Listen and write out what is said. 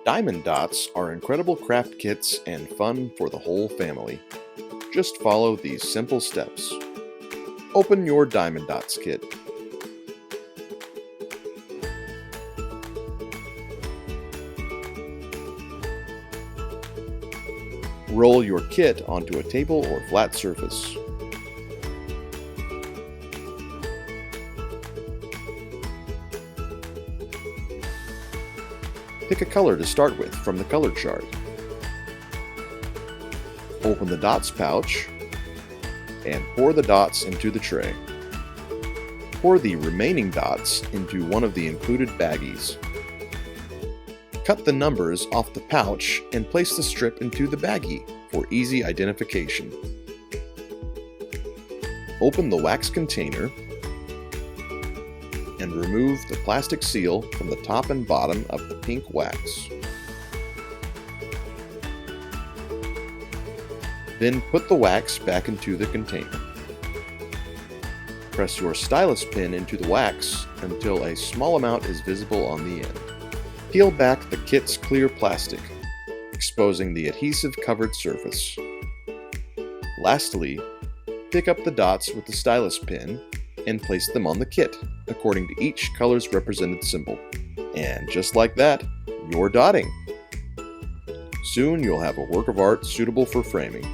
Diamond dots are incredible craft kits and fun for the whole family. Just follow these simple steps. Open your Diamond Dots kit. Roll your kit onto a table or flat surface. Pick a color to start with from the color chart. Open the dots pouch and pour the dots into the tray. Pour the remaining dots into one of the included baggies. Cut the numbers off the pouch and place the strip into the baggie for easy identification. Open the wax container and remove the plastic seal from the top and bottom of the pink wax. Then put the wax back into the container. Press your stylus pin into the wax until a small amount is visible on the end. Peel back the kit's clear plastic, exposing the adhesive-covered surface. Lastly, pick up the dots with the stylus pin and place them on the kit, according to each color's represented symbol. And just like that, you're dotting! Soon you'll have a work of art suitable for framing.